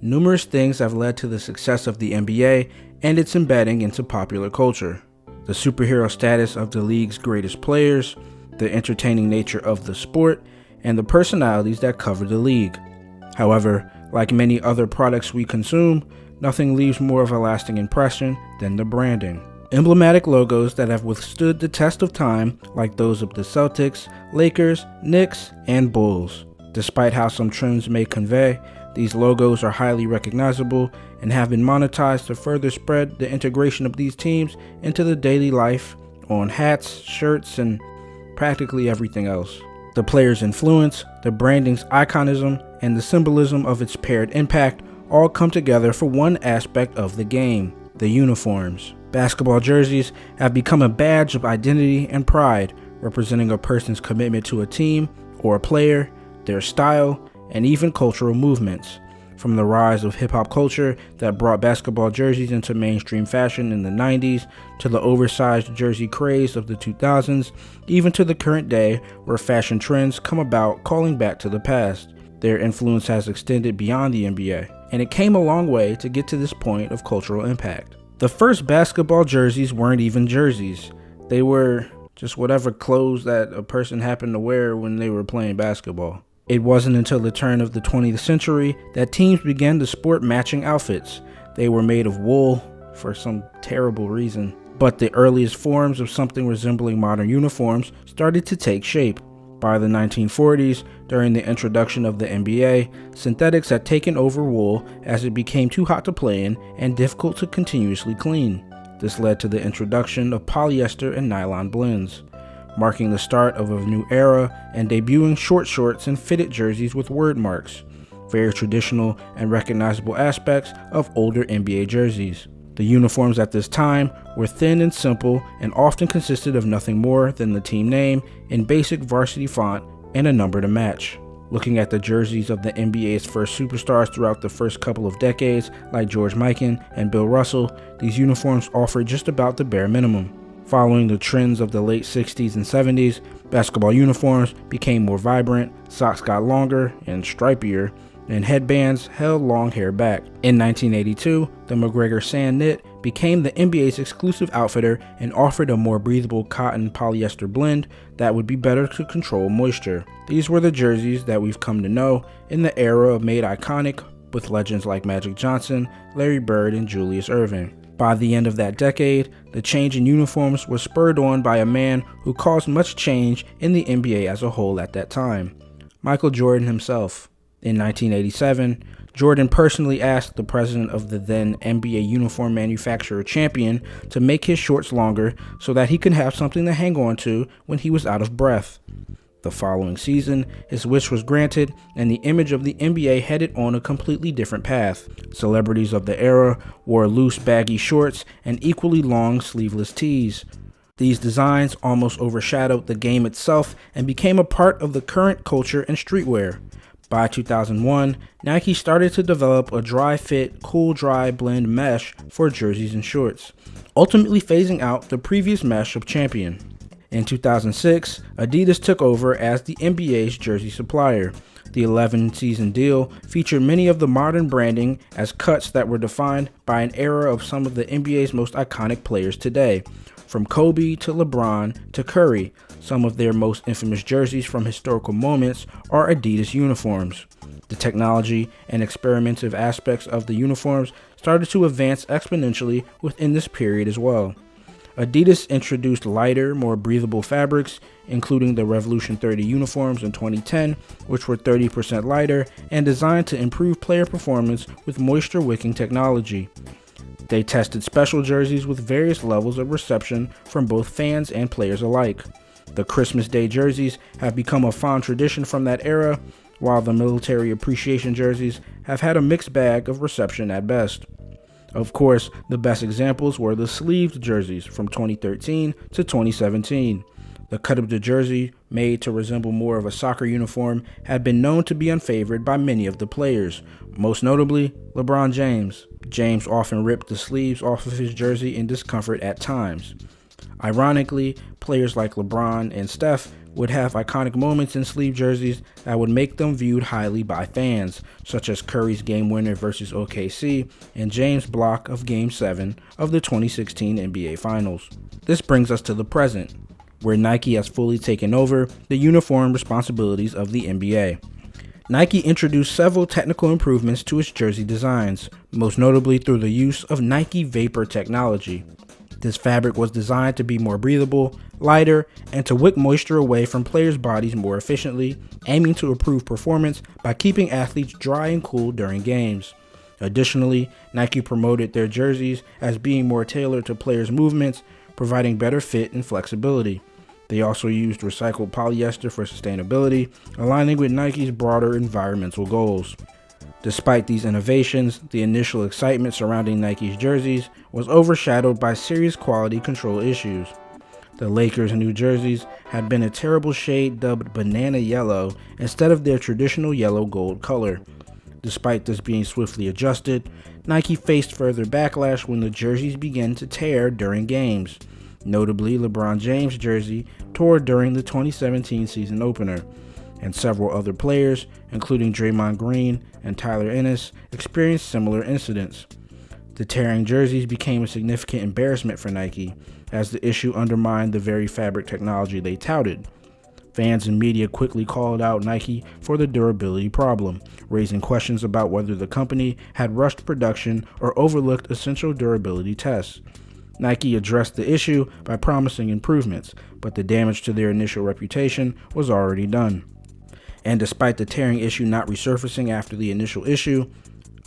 numerous things have led to the success of the NBA and its embedding into popular culture. The superhero status of the league's greatest players, the entertaining nature of the sport, and the personalities that cover the league. However, like many other products we consume, nothing leaves more of a lasting impression than the branding. Emblematic logos that have withstood the test of time, like those of the Celtics, Lakers, Knicks, and Bulls. Despite how some trends may convey, these logos are highly recognizable and have been monetized to further spread the integration of these teams into the daily life on hats, shirts, and practically everything else. The player's influence, the branding's iconism, and the symbolism of its paired impact all come together for one aspect of the game, the uniforms. Basketball jerseys have become a badge of identity and pride, representing a person's commitment to a team or a player, their style, and even cultural movements. From the rise of hip-hop culture that brought basketball jerseys into mainstream fashion in the 90s, to the oversized jersey craze of the 2000s, even to the current day where fashion trends come about calling back to the past. Their influence has extended beyond the NBA, and it came a long way to get to this point of cultural impact. The first basketball jerseys weren't even jerseys. They were just whatever clothes that a person happened to wear when they were playing basketball. It wasn't until the turn of the 20th century that teams began to sport matching outfits. They were made of wool for some terrible reason, but the earliest forms of something resembling modern uniforms started to take shape. By the 1940s, during the introduction of the NBA, synthetics had taken over wool as it became too hot to play in and difficult to continuously clean. This led to the introduction of polyester and nylon blends, marking the start of a new era and debuting short shorts and fitted jerseys with word marks, very traditional and recognizable aspects of older NBA jerseys. The uniforms at this time were thin and simple and often consisted of nothing more than the team name in basic varsity font and a number to match. Looking at the jerseys of the NBA's first superstars throughout the first couple of decades, like George Mikan and Bill Russell, these uniforms offered just about the bare minimum. Following the trends of the late 60s and 70s, basketball uniforms became more vibrant, socks got longer and stripier, and headbands held long hair back. In 1982, the McGregor Sand Knit became the NBA's exclusive outfitter and offered a more breathable cotton polyester blend that would be better to control moisture. These were the jerseys that we've come to know in the era of made iconic with legends like Magic Johnson, Larry Bird, and Julius Erving. By the end of that decade, the change in uniforms was spurred on by a man who caused much change in the NBA as a whole at that time, Michael Jordan himself. In 1987, Jordan personally asked the president of the then NBA uniform manufacturer Champion to make his shorts longer so that he could have something to hang on to when he was out of breath. The following season, his wish was granted, and the image of the NBA headed on a completely different path. Celebrities of the era wore loose, baggy shorts and equally long, sleeveless tees. These designs almost overshadowed the game itself and became a part of the current culture and streetwear. By 2001, Nike started to develop a dry-fit, cool-dry blend mesh for jerseys and shorts, ultimately phasing out the previous mesh of Champion. In 2006, Adidas took over as the NBA's jersey supplier. The 11-season deal featured many of the modern branding as cuts that were defined by an era of some of the NBA's most iconic players today. From Kobe to LeBron to Curry, some of their most infamous jerseys from historical moments are Adidas uniforms. The technology and experimentative aspects of the uniforms started to advance exponentially within this period as well. Adidas introduced lighter, more breathable fabrics, including the Revolution 30 uniforms in 2010, which were 30% lighter and designed to improve player performance with moisture-wicking technology. They tested special jerseys with various levels of reception from both fans and players alike. The Christmas Day jerseys have become a fond tradition from that era, while the military appreciation jerseys have had a mixed bag of reception at best. Of course, the best examples were the sleeved jerseys from 2013 to 2017. The cut of the jersey, made to resemble more of a soccer uniform, had been known to be unfavored by many of the players, most notably LeBron James. James often ripped the sleeves off of his jersey in discomfort at times. Ironically, players like LeBron and Steph would have iconic moments in sleeve jerseys that would make them viewed highly by fans, such as Curry's game winner versus OKC and James' block of Game 7 of the 2016 NBA Finals. This brings us to the present, where Nike has fully taken over the uniform responsibilities of the NBA. Nike introduced several technical improvements to its jersey designs, most notably through the use of Nike Vapor technology. This fabric was designed to be more breathable, lighter, and to wick moisture away from players' bodies more efficiently, aiming to improve performance by keeping athletes dry and cool during games. Additionally, Nike promoted their jerseys as being more tailored to players' movements, providing better fit and flexibility. They also used recycled polyester for sustainability, aligning with Nike's broader environmental goals. Despite these innovations, the initial excitement surrounding Nike's jerseys was overshadowed by serious quality control issues. The Lakers' new jerseys had been a terrible shade dubbed banana yellow instead of their traditional yellow gold color. Despite this being swiftly adjusted, Nike faced further backlash when the jerseys began to tear during games. Notably, LeBron James' jersey tore during the 2017 season opener, and several other players, including Draymond Green and Tyler Ennis, experienced similar incidents. The tearing jerseys became a significant embarrassment for Nike, as the issue undermined the very fabric technology they touted. Fans and media quickly called out Nike for the durability problem, raising questions about whether the company had rushed production or overlooked essential durability tests. Nike addressed the issue by promising improvements, but the damage to their initial reputation was already done. And despite the tearing issue not resurfacing after the initial issue,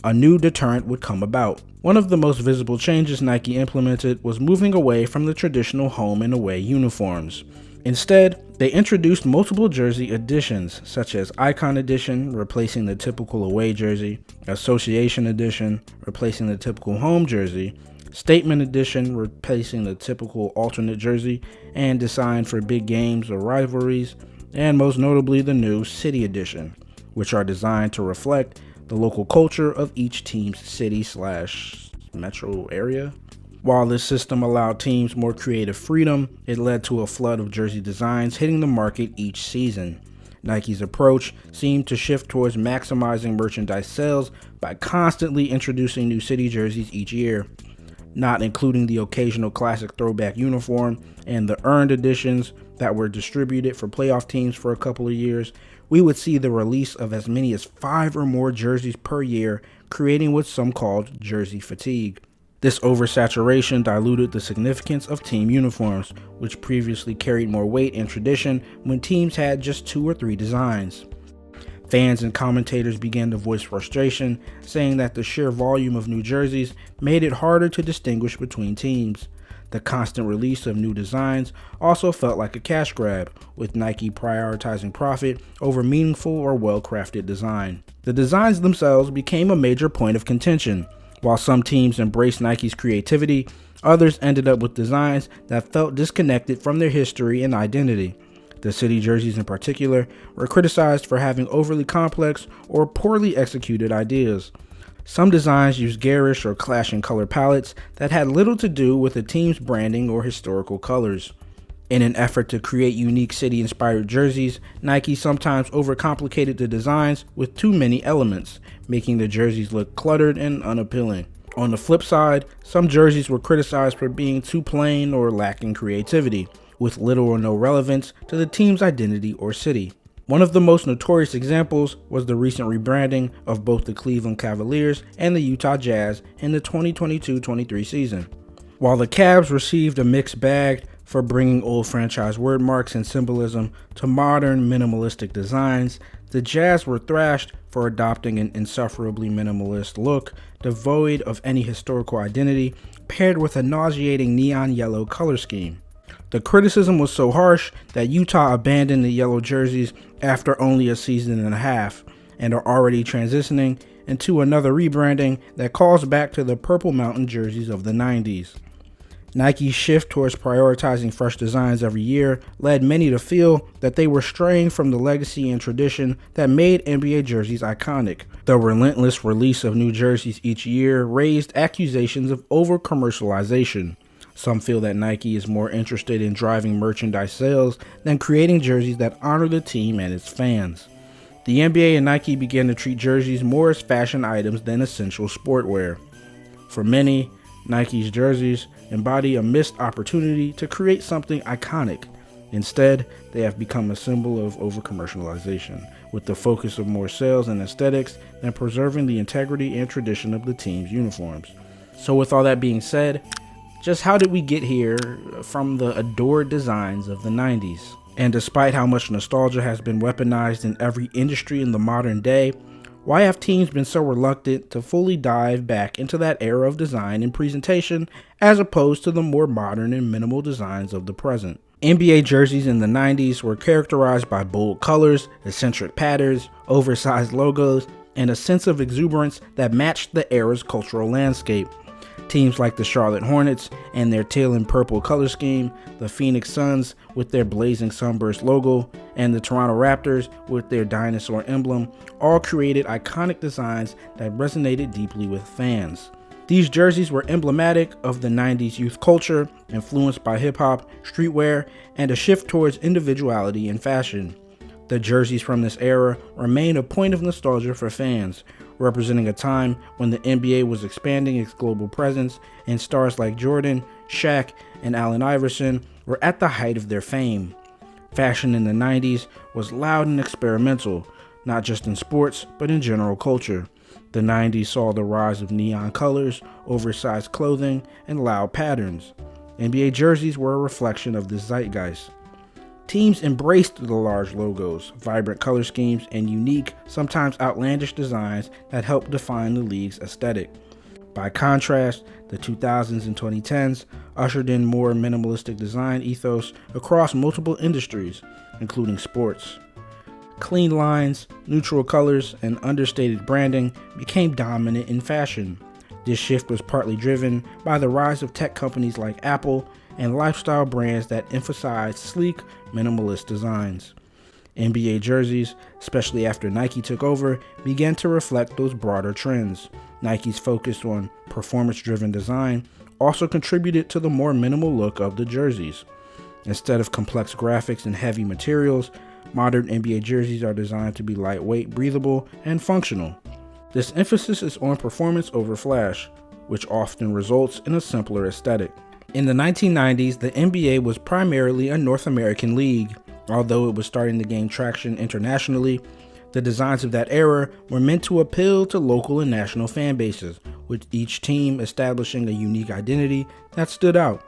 a new deterrent would come about. One of the most visible changes Nike implemented was moving away from the traditional home and away uniforms. Instead, they introduced multiple jersey editions, such as Icon Edition, replacing the typical away jersey, Association Edition, replacing the typical home jersey, Statement Edition, replacing the typical alternate jersey and designed for big games or rivalries, and most notably the new City Edition, which are designed to reflect the local culture of each team's city/metro area. While this system allowed teams more creative freedom, it led to a flood of jersey designs hitting the market each season. Nike's approach seemed to shift towards maximizing merchandise sales by constantly introducing new city jerseys each year. Not including the occasional classic throwback uniform and the earned editions that were distributed for playoff teams for a couple of years, we would see the release of as many as 5 or more jerseys per year, creating what some called jersey fatigue. This oversaturation diluted the significance of team uniforms, which previously carried more weight and tradition when teams had just 2 or 3 designs. Fans and commentators began to voice frustration, saying that the sheer volume of new jerseys made it harder to distinguish between teams. The constant release of new designs also felt like a cash grab, with Nike prioritizing profit over meaningful or well-crafted design. The designs themselves became a major point of contention. While some teams embraced Nike's creativity, others ended up with designs that felt disconnected from their history and identity. The city jerseys in particular were criticized for having overly complex or poorly executed ideas. Some designs used garish or clashing color palettes that had little to do with the team's branding or historical colors. In an effort to create unique city-inspired jerseys, Nike sometimes overcomplicated the designs with too many elements, making the jerseys look cluttered and unappealing. On the flip side, some jerseys were criticized for being too plain or lacking creativity, with little or no relevance to the team's identity or city. One of the most notorious examples was the recent rebranding of both the Cleveland Cavaliers and the Utah Jazz in the 2022-23 season. While the Cavs received a mixed bag for bringing old franchise word marks and symbolism to modern minimalistic designs, the Jazz were thrashed for adopting an insufferably minimalist look devoid of any historical identity, paired with a nauseating neon yellow color scheme. The criticism was so harsh that Utah abandoned the yellow jerseys after only a season and a half, and are already transitioning into another rebranding that calls back to the Purple Mountain jerseys of the 90s. Nike's shift towards prioritizing fresh designs every year led many to feel that they were straying from the legacy and tradition that made NBA jerseys iconic. The relentless release of new jerseys each year raised accusations of over-commercialization. Some feel that Nike is more interested in driving merchandise sales than creating jerseys that honor the team and its fans. The NBA and Nike began to treat jerseys more as fashion items than essential sportwear. For many, Nike's jerseys embody a missed opportunity to create something iconic. Instead, they have become a symbol of over-commercialization, with the focus of more sales and aesthetics than preserving the integrity and tradition of the team's uniforms. So with all that being said, just how did we get here from the adored designs of the 90s? And despite how much nostalgia has been weaponized in every industry in the modern day, why have teams been so reluctant to fully dive back into that era of design and presentation as opposed to the more modern and minimal designs of the present? NBA jerseys in the 90s were characterized by bold colors, eccentric patterns, oversized logos, and a sense of exuberance that matched the era's cultural landscape. Teams like the Charlotte Hornets and their teal and purple color scheme, the Phoenix Suns with their blazing sunburst logo, and the Toronto Raptors with their dinosaur emblem all created iconic designs that resonated deeply with fans. These jerseys were emblematic of the 90s youth culture, influenced by hip-hop, streetwear, and a shift towards individuality in fashion. The jerseys from this era remain a point of nostalgia for fans, representing a time when the NBA was expanding its global presence and stars like Jordan, Shaq, and Allen Iverson were at the height of their fame. Fashion in the 90s was loud and experimental, not just in sports, but in general culture. The 90s saw the rise of neon colors, oversized clothing, and loud patterns. NBA jerseys were a reflection of this zeitgeist. Teams embraced the large logos, vibrant color schemes, and unique, sometimes outlandish designs that helped define the league's aesthetic. By contrast, the 2000s and 2010s ushered in more minimalistic design ethos across multiple industries, including sports. Clean lines, neutral colors, and understated branding became dominant in fashion. This shift was partly driven by the rise of tech companies like Apple and lifestyle brands that emphasized sleek, minimalist designs. NBA jerseys, especially after Nike took over, began to reflect those broader trends. Nike's focus on performance-driven design also contributed to the more minimal look of the jerseys. Instead of complex graphics and heavy materials, modern NBA jerseys are designed to be lightweight, breathable, and functional. This emphasis is on performance over flash, which often results in a simpler aesthetic. In the 1990s, the NBA was primarily a North American league. Although it was starting to gain traction internationally, the designs of that era were meant to appeal to local and national fan bases, with each team establishing a unique identity that stood out.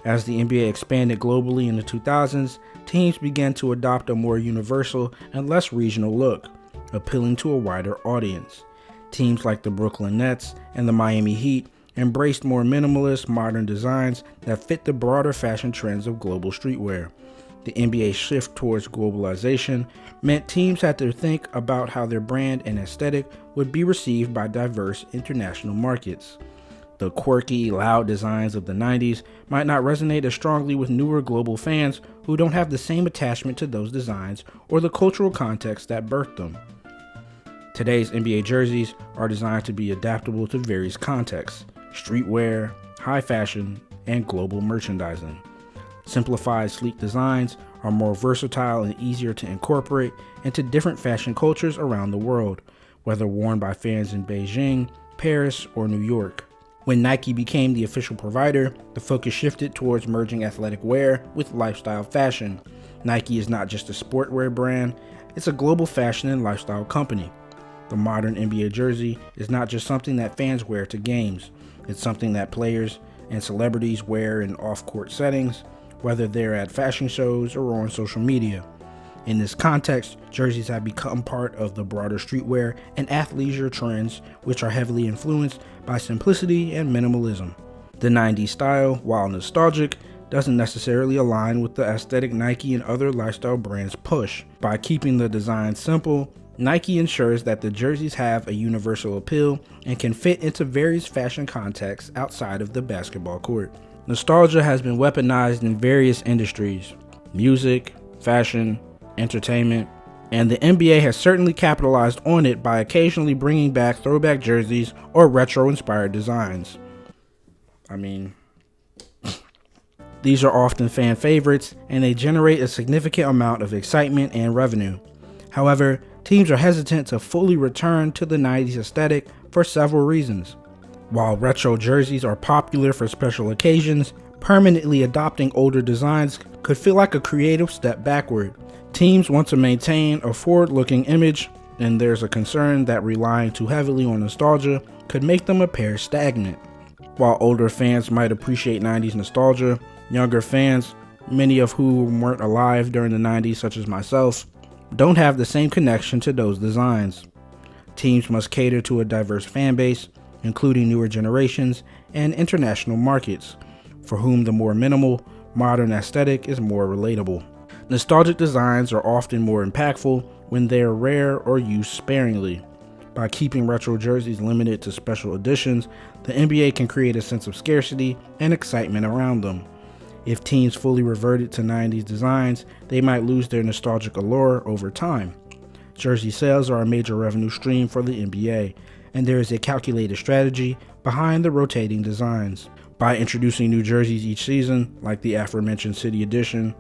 As the NBA expanded globally in the 2000s, teams began to adopt a more universal and less regional look, appealing to a wider audience. Teams like the Brooklyn Nets and the Miami Heat embraced more minimalist, modern designs that fit the broader fashion trends of global streetwear. The NBA's shift towards globalization meant teams had to think about how their brand and aesthetic would be received by diverse international markets. The quirky, loud designs of the 90s might not resonate as strongly with newer global fans who don't have the same attachment to those designs or the cultural context that birthed them. Today's NBA jerseys are designed to be adaptable to various contexts: streetwear, high fashion, and global merchandising. Simplified, sleek designs are more versatile and easier to incorporate into different fashion cultures around the world, whether worn by fans in Beijing, Paris, or New York. When Nike became the official provider, the focus shifted towards merging athletic wear with lifestyle fashion. Nike is not just a sportwear brand, it's a global fashion and lifestyle company. The modern NBA jersey is not just something that fans wear to games, it's something that players and celebrities wear in off-court settings, whether they're at fashion shows or on social media. In this context, jerseys have become part of the broader streetwear and athleisure trends, which are heavily influenced by simplicity and minimalism. The 90s style, while nostalgic, doesn't necessarily align with the aesthetic Nike and other lifestyle brands push. By keeping the design simple, Nike ensures that the jerseys have a universal appeal and can fit into various fashion contexts outside of the basketball court. Nostalgia has been weaponized in various industries: music, fashion, entertainment, and the NBA has certainly capitalized on it by occasionally bringing back throwback jerseys or retro-inspired designs. I mean, These are often fan favorites, and they generate a significant amount of excitement and revenue. However, teams are hesitant to fully return to the 90s aesthetic for several reasons. While retro jerseys are popular for special occasions, permanently adopting older designs could feel like a creative step backward. Teams want to maintain a forward-looking image, and there's a concern that relying too heavily on nostalgia could make them appear stagnant. While older fans might appreciate 90s nostalgia, younger fans, many of whom weren't alive during the 90s such as myself, don't have the same connection to those designs. Teams must cater to a diverse fan base, including newer generations and international markets, for whom the more minimal, modern aesthetic is more relatable. Nostalgic designs are often more impactful when they are rare or used sparingly. By keeping retro jerseys limited to special editions, the NBA can create a sense of scarcity and excitement around them. If teams fully reverted to 90s designs, they might lose their nostalgic allure over time. Jersey sales are a major revenue stream for the NBA, and there is a calculated strategy behind the rotating designs. By introducing new jerseys each season, like the aforementioned City Edition,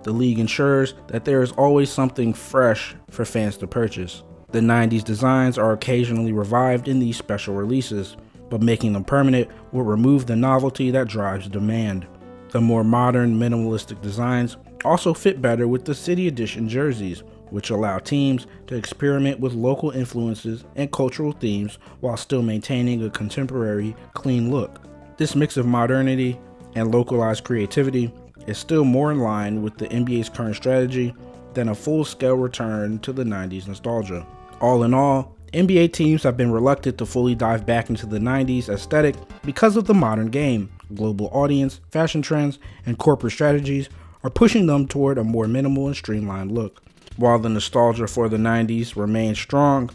the league ensures that there is always something fresh for fans to purchase. The 90s designs are occasionally revived in these special releases, but making them permanent will remove the novelty that drives demand. The more modern, minimalistic designs also fit better with the City Edition jerseys, which allow teams to experiment with local influences and cultural themes while still maintaining a contemporary, clean look. This mix of modernity and localized creativity is still more in line with the NBA's current strategy than a full-scale return to the 90s nostalgia. All in all, NBA teams have been reluctant to fully dive back into the 90s aesthetic because of the modern game. Global audience, fashion trends, and corporate strategies are pushing them toward a more minimal and streamlined look. While the nostalgia for the 90s remains strong,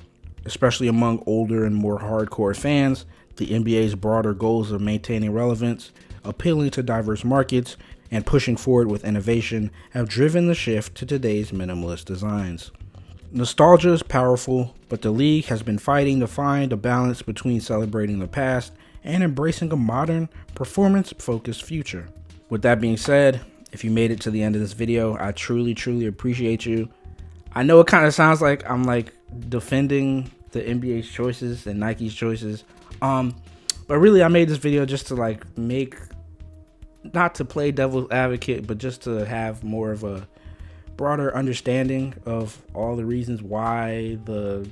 especially among older and more hardcore fans, the NBA's broader goals of maintaining relevance, appealing to diverse markets, and pushing forward with innovation have driven the shift to today's minimalist designs. Nostalgia is powerful, but the league has been fighting to find a balance between celebrating the past and embracing a modern, performance-focused future. With that being said, if you made it to the end of this video, I truly appreciate you. I know it kind of sounds like I'm defending the NBA's choices and Nike's choices, but really I made this video just to not to play devil's advocate, but just to have more of a broader understanding of all the reasons why the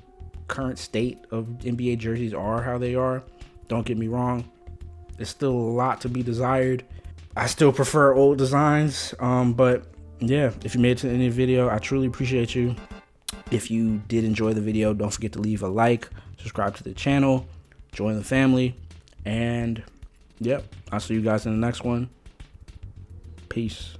current state of NBA jerseys are how they are. Don't get me wrong, there's still a lot to be desired. I still prefer old designs, but yeah, if you made it to the end of the video, I truly appreciate you. If you did enjoy the video, don't forget to leave a like, subscribe to the channel, join the family, and yep, I'll see you guys in the next one. Peace.